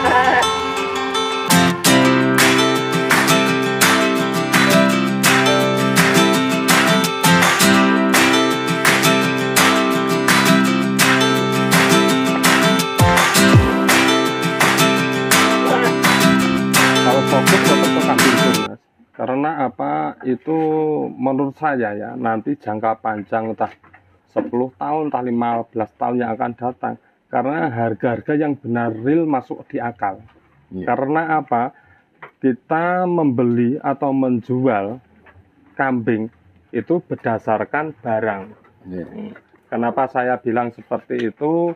Kalau fokus tetap ke kambing bur, Mas. Karena apa? Itu menurut saya ya, nanti jangka panjang entah 10 tahun, entah 15 tahun yang akan datang. Karena harga-harga yang benar real masuk di akal. Karena apa? Kita membeli atau menjual kambing itu berdasarkan barang. Kenapa saya bilang seperti itu?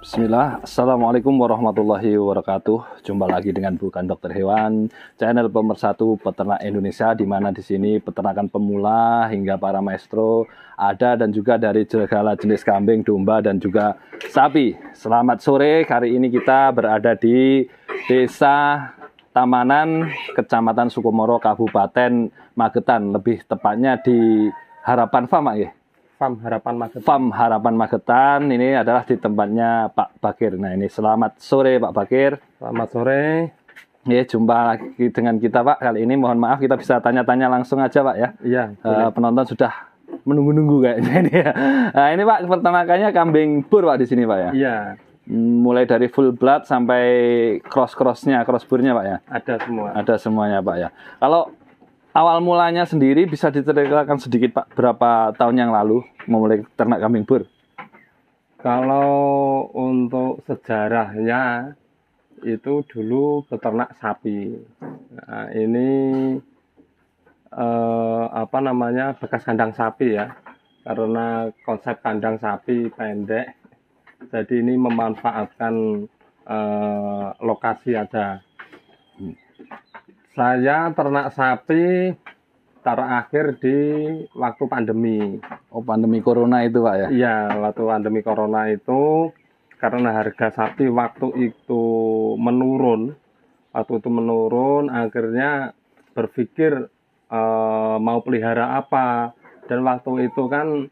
Bismillah, Assalamualaikum warahmatullahi wabarakatuh. Jumpa lagi dengan Bukan Dokter Hewan, channel pemersatu peternak Indonesia, di mana di sini peternakan pemula hingga para maestro ada, dan juga dari segala jenis kambing, domba, dan juga sapi. Selamat sore, hari ini kita berada di Desa Tamanan, Kecamatan Sukomoro, Kabupaten Magetan, lebih tepatnya di Harapan Farm, ya. Farm Harapan Magetan. Farm Harapan Magetan ini adalah di tempatnya Pak Bakir. Nah ini selamat sore Pak Bakir. Selamat sore. Ya, jumpa lagi dengan kita Pak. Kali ini mohon maaf kita bisa tanya-tanya langsung aja Pak ya. Iya. Penonton sudah menunggu-nunggu kayaknya ini ya. Nah ini Pak, peternakannya kambing bur Pak di sini Pak ya. Iya. Mulai dari full blood sampai cross-crossnya, cross burnya Pak ya. Ada semua. Ada semuanya Pak ya. Kalau awal mulanya sendiri bisa diceritakan sedikit Pak, berapa tahun yang lalu memulai ternak kambing bur? Kalau untuk sejarahnya itu dulu peternak sapi. Nah, ini apa namanya, bekas kandang sapi ya. Karena konsep kandang sapi pendek, jadi ini memanfaatkan lokasi ada. Saya ternak sapi terakhir di waktu pandemi. Oh, pandemi corona itu Pak ya? Iya, waktu pandemi corona itu, karena harga sapi waktu itu menurun, akhirnya berpikir mau pelihara apa. Dan waktu itu kan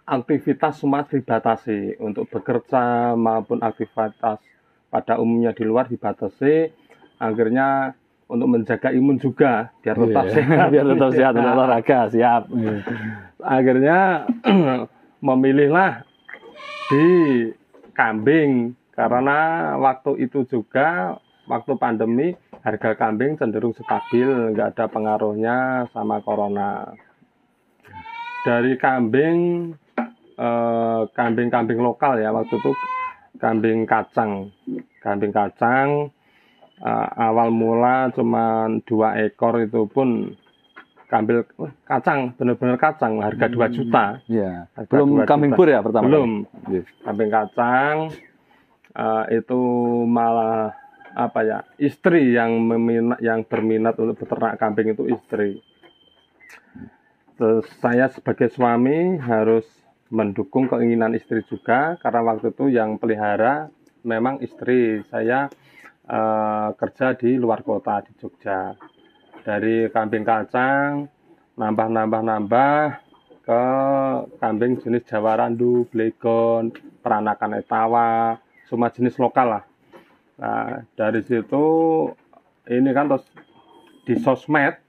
aktivitas semua dibatasi, untuk bekerja maupun aktivitas pada umumnya di luar dibatasi. Akhirnya untuk menjaga imun juga biar tetap sehat, biar tetap sehat, olahraga siap. Akhirnya memilihlah di kambing, karena waktu itu juga waktu pandemi harga kambing cenderung stabil, nggak ada pengaruhnya sama corona. Dari kambing kambing lokal ya, waktu itu kambing kacang. Awal mula cuma 2 ekor, itu pun kacang, benar-benar kacang, harga 2 juta. Ya. Belum kambing bur ya pertama? Belum. Kambing kacang itu malah apa ya, istri yang berminat untuk beternak kambing, itu istri. Terus saya sebagai suami harus mendukung keinginan istri juga, karena waktu itu yang pelihara memang istri. Saya kerja di luar kota, di Jogja. Dari kambing kacang nambah ke kambing jenis Jawa Randu, Blegon, peranakan Etawa, semua jenis lokal lah. Nah, dari situ ini kan terus di sosmed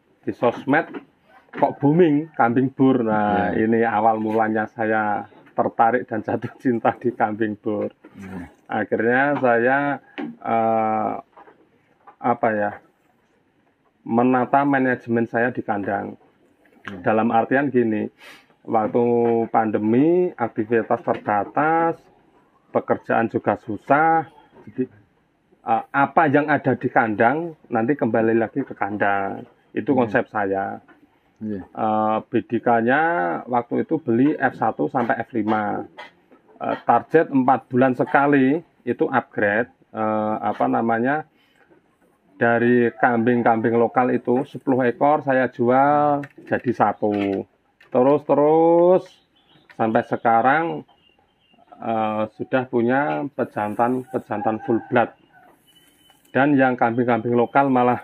kok booming kambing bur. Nah, ini awal mulanya saya tertarik dan jatuh cinta di kambing bur. Akhirnya saya menata manajemen saya di kandang. Dalam artian gini, waktu pandemi aktivitas terbatas, pekerjaan juga susah, jadi apa yang ada di kandang nanti kembali lagi ke kandang. Itu konsep saya. BDK-nya waktu itu beli F1 sampai F5. Target 4 bulan sekali itu upgrade, dari kambing-kambing lokal itu 10 ekor saya jual jadi 1. Terus sampai sekarang sudah punya pejantan full blood. Dan yang kambing-kambing lokal malah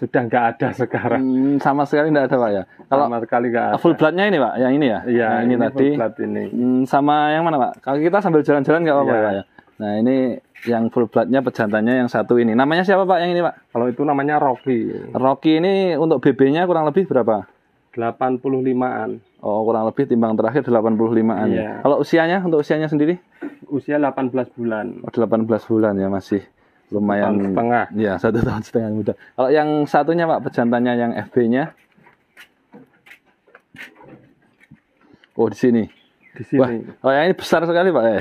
sudah nggak ada sekarang. Sama sekali nggak ada Pak ya. Kalau Sama sekali nggak ada. full bloodnya ini Pak, yang ini ya? Iya, yang ini tadi. full blood ini. Sama yang mana Pak? Kalau kita sambil jalan-jalan nggak apa-apa Iya. Pak ya. Nah ini yang full bloodnya pejantannya yang satu ini. Namanya siapa Pak yang ini Pak? Kalau itu namanya Rocky. Rocky ini untuk BB-nya kurang lebih berapa? 85-an. Oh kurang lebih timbang terakhir 85-an ya. Iya. Kalau usianya, untuk usianya sendiri? Usia 18 bulan. Oh, 18 bulan ya, masih lumayan. 1 tahun setengah. Ya 1 tahun setengah muda. Kalau yang satunya Pak, pejantannya yang FB-nya? Oh di sini. Di sini. Wah, oh yang ini besar sekali Pak ya.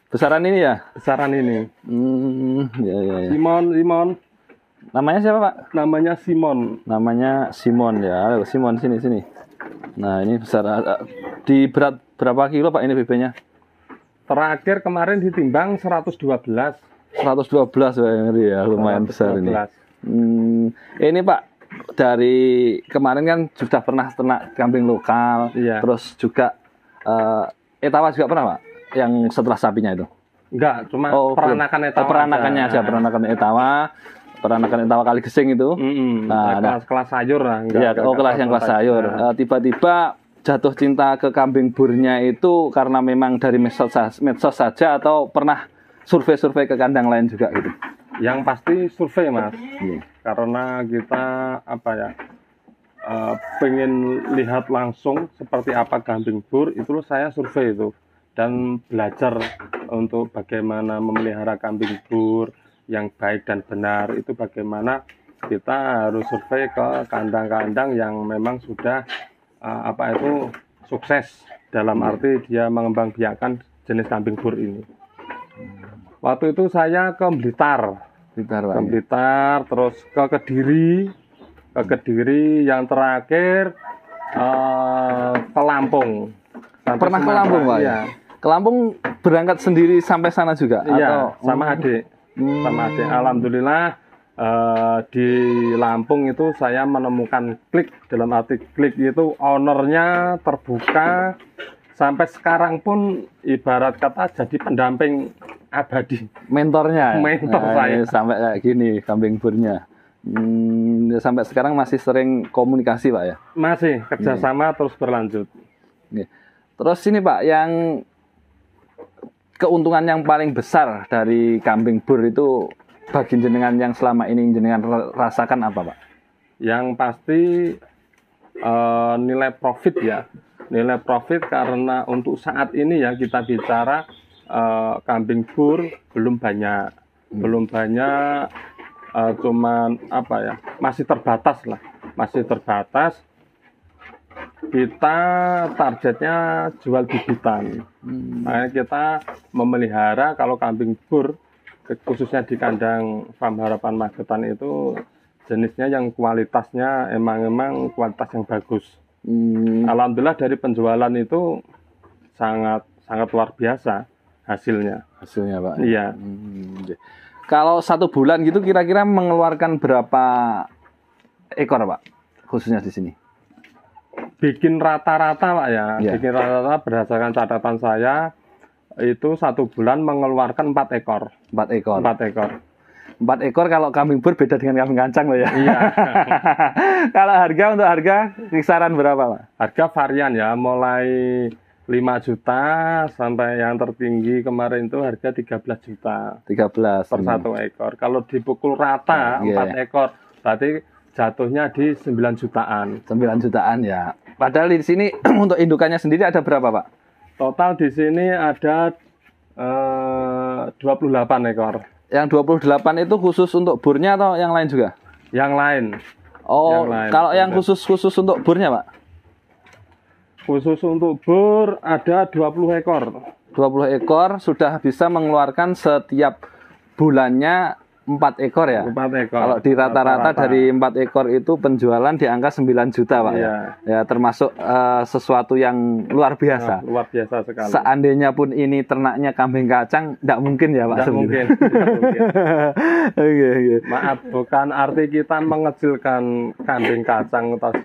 Besaran ini ya? Besaran ini. Ya. Simon. Namanya siapa Pak? Namanya Simon. Namanya Simon ya. Ayo, Simon sini. Nah ini besar. Di berat berapa kilo Pak ini BB-nya? Terakhir kemarin ditimbang 112. 112 ya, lumayan besar ini. 112. Ini Pak, dari kemarin kan sudah pernah ternak kambing lokal, Iya. terus juga etawa juga pernah Pak? Yang setelah sapinya itu? Enggak, cuma belum. peranakan etawa. Peranakannya aja, peranakan etawa kali gesing itu. Nah, kelas sayur lah. Iya, kelas yang kelas sayur. Tiba-tiba jatuh cinta ke kambing burnya itu karena memang dari medsos saja atau pernah survei ke kandang lain juga gitu? Yang pasti survei Mas. Iya. Karena kita pengen lihat langsung seperti apa kambing bur, itu saya survei itu dan belajar untuk bagaimana memelihara kambing bur yang baik dan benar. Itu bagaimana kita harus survei ke kandang-kandang yang memang sudah sukses dalam arti dia mengembangbiakan jenis kambing bur ini. Waktu itu saya ke Blitar, Pak. Blitar, terus ke Kediri, yang terakhir ke Lampung. Pernah ke Lampung Pak? Iya. Ke Lampung berangkat sendiri sampai sana juga? Iya, atau sama adik. Alhamdulillah di Lampung itu saya menemukan klik, dalam arti klik itu ownernya terbuka, sampai sekarang pun ibarat kata jadi pendamping abadi. Mentornya? Mentor saya. Sampai kayak gini kambing burnya. Sampai sekarang masih sering komunikasi Pak ya? Masih kerjasama terus berlanjut. Terus ini Pak, yang keuntungan yang paling besar dari kambing bur itu bagi jenengan yang selama ini jenengan rasakan apa Pak? Yang pasti nilai profit ya. Nilai profit karena untuk saat ini ya kita bicara kambing bur belum banyak. Cuman masih terbatas lah. Kita targetnya jual bibitan. Makanya kita memelihara kalau kambing bur khususnya di kandang Farm Harapan Magetan itu jenisnya yang kualitasnya emang kualitas yang bagus. Alhamdulillah dari penjualan itu sangat luar biasa hasilnya Pak. Iya. Kalau 1 bulan gitu kira-kira mengeluarkan berapa ekor Pak, khususnya di sini? Bikin rata-rata Pak ya. Yeah. Bikin rata-rata berdasarkan catatan saya itu 1 bulan mengeluarkan 4 ekor. 4 ekor. 4 ekor Kalau kambing bur beda dengan kambing kancang loh ya. Iya. Kalau untuk harga kisaran berapa Pak? Harga varian ya, mulai 5 juta sampai yang tertinggi kemarin itu harga 13 juta. 13 per 1 ekor. Kalau dipukul rata 4 ekor berarti jatuhnya di 9 jutaan. 9 jutaan ya. Padahal di sini untuk indukannya sendiri ada berapa Pak? Total di sini ada 28 ekor. Yang 28 itu khusus untuk burnya atau yang lain juga? Yang lain. Oh, yang lain. Kalau yang khusus untuk burnya Pak? Khusus untuk bur ada 20 ekor. 20 ekor sudah bisa mengeluarkan setiap bulannya 4 ekor ya? 4 ekor. Kalau di rata-rata dari 4 ekor itu penjualan di angka 9 juta Pak ya? Ya termasuk sesuatu yang luar biasa. Luar biasa sekali. Seandainya pun ini ternaknya kambing kacang, tidak mungkin ya Pak? Tidak mungkin. Okay. Maaf, bukan arti kita mengecilkan kambing kacang atau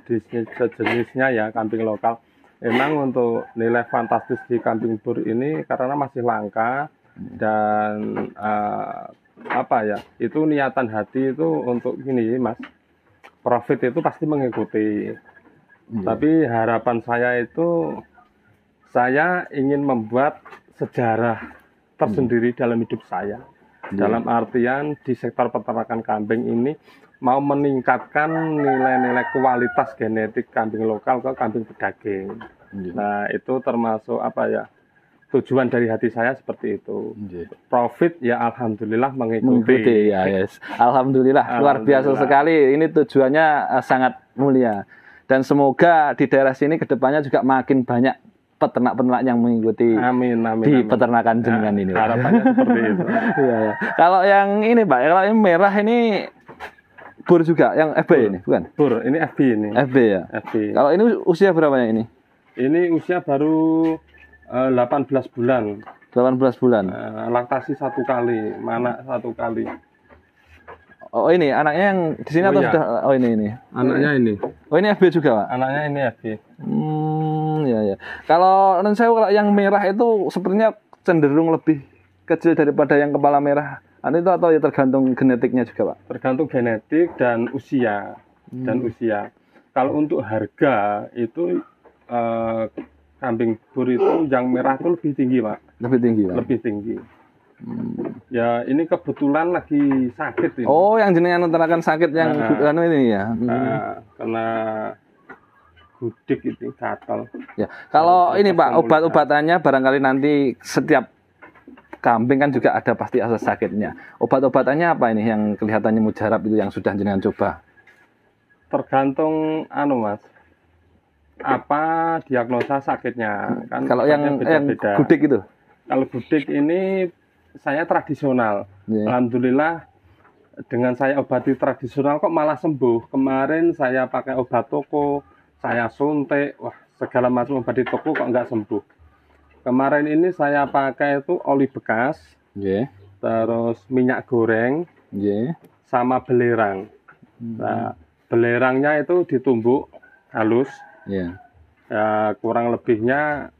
sejenisnya ya, kambing lokal. Memang untuk nilai fantastis di kambing bur ini karena masih langka dan itu niatan hati itu untuk gini Mas, profit itu pasti mengikuti. Iya. Tapi harapan saya itu saya ingin membuat sejarah tersendiri dalam hidup saya. Iya. Dalam artian di sektor peternakan kambing ini mau meningkatkan nilai-nilai kualitas genetik kambing lokal ke kambing pedaging. Iya. Nah, itu termasuk apa ya? Tujuan dari hati saya seperti itu. Iya. Profit ya alhamdulillah Mengikuti ya, yes. Alhamdulillah, luar biasa Alhamdulillah. sekali. Ini tujuannya sangat mulia. Dan semoga di daerah sini kedepannya juga makin banyak peternak-peternak yang mengikuti Amin, amin, di amin. peternakan jenengan ini, Pak. Harapannya seperti itu. Iya, ya. Kalau yang ini, Pak, kalau yang merah ini bur juga, yang FB ini, bukan? Bur, ini FB ini. FB ya. FB. Kalau ini usia berapa ya ini? Ini usia baru 18 bulan. 18 bulan. Laktasi 1 kali, mana 1 kali. Oh ini anaknya yang di sini Oh, atau iya. sudah? Oh ini. Anaknya ini. Oh ini FB juga, Pak. Anaknya ini FB. Ya ya. Kalau menurut saya kalau yang merah itu sepertinya cenderung lebih kecil daripada yang kepala merah. Itu atau ya tergantung genetiknya juga, Pak? Tergantung genetik dan usia. Kalau untuk harga itu kambing bur itu yang merah itu lebih tinggi, Pak. Lebih tinggi, Pak. Lebih tinggi. Ya ini kebetulan lagi sakit ini. Oh, yang jenengan ternakan sakit yang anu ini ya. Karena gudik itu gatal. Ya. Kalau ini Pak, pemulihan. obat-obatannya barangkali nanti setiap kambing kan juga ada pasti asal sakitnya. Obat-obatannya apa ini yang kelihatannya mujarab itu yang sudah jenengan coba? Tergantung Mas. Apa diagnosa sakitnya kan? Kalau yang beda-beda. gudik itu? Kalau gudik ini saya tradisional. Ya. Alhamdulillah dengan saya obati tradisional kok malah sembuh. Kemarin saya pakai obat toko, saya suntik, wah segala macam obat di toko kok nggak sembuh. Kemarin ini saya pakai itu oli bekas, Yeah. terus minyak goreng, Yeah. sama belerang. Nah, belerangnya itu ditumbuk halus, Yeah. ya kurang lebihnya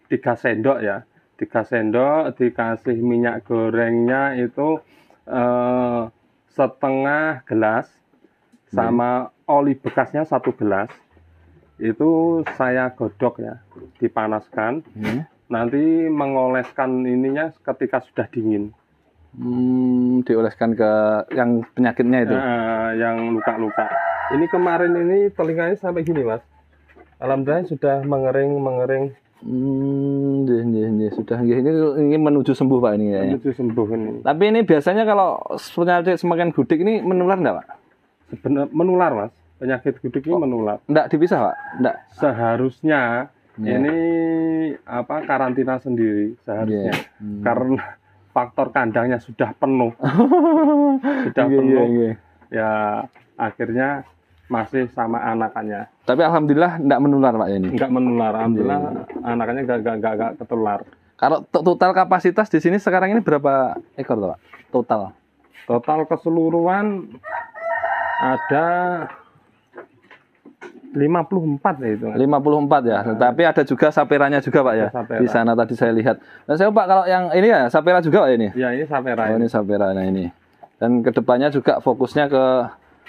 3 sendok ya. 3 sendok dikasih minyak gorengnya itu setengah gelas, sama oli bekasnya 1 gelas. Itu saya godok ya, dipanaskan, Yeah. nanti mengoleskan ininya ketika sudah dingin. Dioleskan ke yang penyakitnya itu. Yang luka-luka. Ini kemarin ini telinganya sampai gini, Mas. Alhamdulillah sudah mengering. Sudah ini menuju sembuh Pak ini ya. Menuju sembuh ini. Tapi ini biasanya kalau penyakit semakin gudik ini menular enggak, Pak? Sebenarnya menular, Mas. Penyakit gudik ini menular. Enggak dipisah, Pak? Enggak. Seharusnya Ya. ini karantina sendiri seharusnya. Yeah. Karena faktor kandangnya sudah penuh. Sudah Iya, penuh. iya. Ya akhirnya masih sama anakannya. Tapi alhamdulillah enggak menular, Pak ya ini. Enggak menular. Alhamdulillah anakannya enggak ketular. Kalau total kapasitas di sini sekarang ini berapa ekor, Pak? Total. Total keseluruhan ada 54 ya itu. 54 ya. Tapi ada juga saperanya juga, Pak ya. Ada sapera. Di sana tadi saya lihat. Dan saya Pak kalau yang ini ya sapera juga Pak ini. Ya ini sapera. Oh, ini sapera nah ini. Dan kedepannya juga fokusnya ke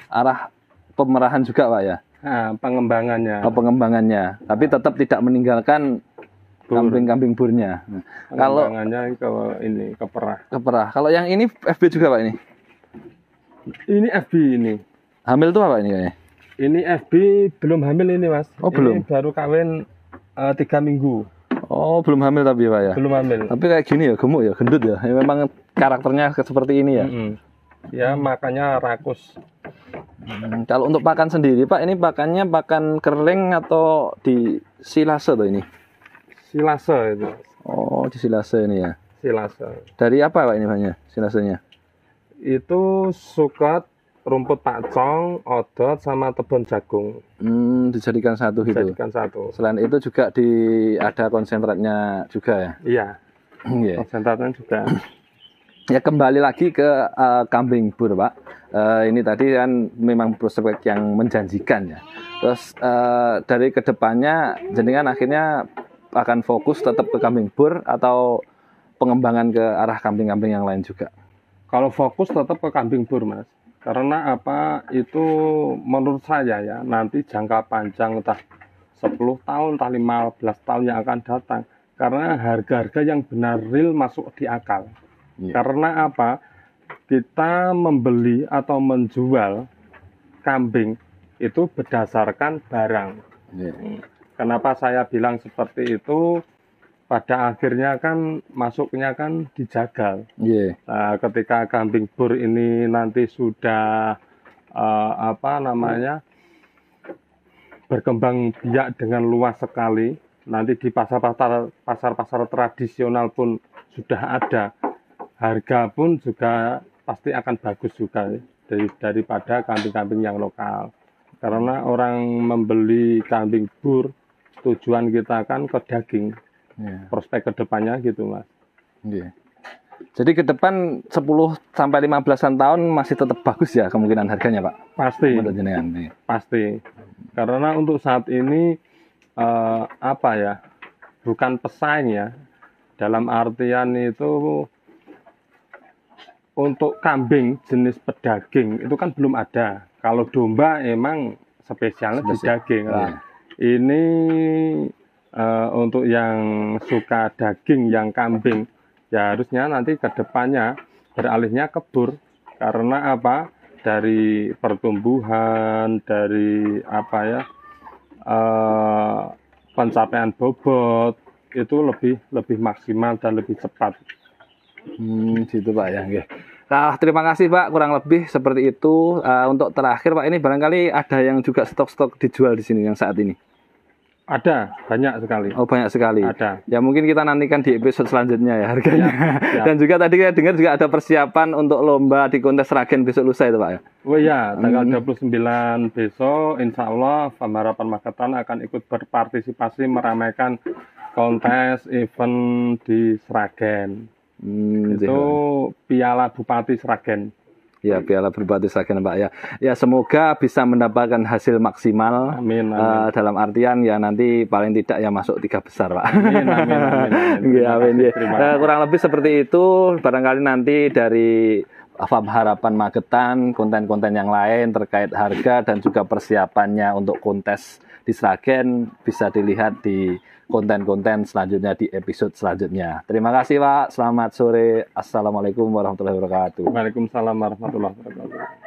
arah pemerahan juga Pak ya. Nah, pengembangannya. Oh, pengembangannya. Tapi tetap tidak meninggalkan Bur. kambing-kambing burnya. Nah, kalau Pengembangannya ke perah. ke perah. Kalau yang ini FB juga Pak ini. Ini FB ini. Hamil tuh apa ini kayaknya? Ini FB belum hamil ini, Mas. Oh, belum? Ini baru kawin 3 minggu. Oh, belum hamil tapi Pak ya. Belum hamil. Tapi kayak gini ya, gemuk ya, gendut ya. Ya, memang karakternya seperti ini ya. Ya makanya rakus. Kalau untuk pakan sendiri Pak, ini pakannya pakan kering atau di silase tuh ini? Silase itu. Oh, di silase ini ya. Silase. Dari apa Pak ini bahannya silasenya? Itu suket, rumput pakcong, odot, sama tebon jagung. Dijadikan satu gitu. Jadikan satu. Selain itu juga ada konsentratnya juga ya. Iya. Iya. Konsentratnya juga. Ya kembali lagi ke kambing bur Pak. Ini tadi kan memang prospek yang menjanjikan ya. Terus dari kedepannya jenengan akhirnya akan fokus tetap ke kambing bur atau pengembangan ke arah kambing-kambing yang lain juga? Kalau fokus tetap ke kambing bur, Mas. Karena apa? Itu menurut saya ya, nanti jangka panjang entah 10 tahun, entah 15 tahun yang akan datang. Karena harga-harga yang benar real masuk di akal. Iya. Karena apa? Kita membeli atau menjual kambing itu berdasarkan barang. Iya. Kenapa saya bilang seperti itu? Pada akhirnya kan masuknya kan dijagal. Iya. Nah, ketika kambing bur ini nanti sudah berkembang biak dengan luas sekali, nanti di pasar-pasar tradisional pun sudah ada, harga pun juga pasti akan bagus juga daripada kambing-kambing yang lokal. Karena orang membeli kambing bur, tujuan kita kan ke daging. Iya. Prospek kedepannya gitu, Mas. Iya. Jadi ke depan 10 sampai 15-an tahun masih tetap bagus ya kemungkinan harganya, Pak? Pasti. Menurut jenengan nih. Pasti. Karena untuk saat ini bukan pesaing ya. Dalam artian itu untuk kambing jenis pedaging itu kan belum ada. Kalau domba emang spesialnya di daging. Nah, ini untuk yang suka daging, yang kambing, ya harusnya nanti ke depannya beralihnya ke bur. Karena apa? Dari pertumbuhan, dari pencapaian bobot itu lebih maksimal dan lebih cepat. Gitu Pak ya. Oke. Nah, terima kasih Pak, kurang lebih seperti itu. Untuk terakhir Pak, ini barangkali ada yang juga stok-stok dijual di sini yang saat ini. Ada, banyak sekali. Oh, banyak sekali. Ada. Ya mungkin kita nantikan di episode selanjutnya ya harganya. Ya. Dan juga tadi saya dengar juga ada persiapan untuk lomba di kontes Sragen besok lusa itu Pak ya. Oh iya, tanggal 29 besok insya Allah Pemharapan Magetan akan ikut berpartisipasi meramaikan kontes event di Sragen. Itu Piala Bupati Sragen. Ya, Piala Bupati Sragen Pak ya. Ya, semoga bisa mendapatkan hasil maksimal. Amin, amin. Dalam artian ya nanti paling tidak ya masuk 3 besar Pak. Amin, amin, amin. Ya, amin. Terima kasih. Kurang lebih seperti itu. Barangkali nanti dari Harapan Magetan, konten-konten yang lain terkait harga dan juga persiapannya untuk kontes di Sragen bisa dilihat di konten-konten selanjutnya di episode selanjutnya. Terima kasih Pak. Selamat sore. Assalamualaikum warahmatullahi wabarakatuh. Waalaikumsalam warahmatullahi wabarakatuh.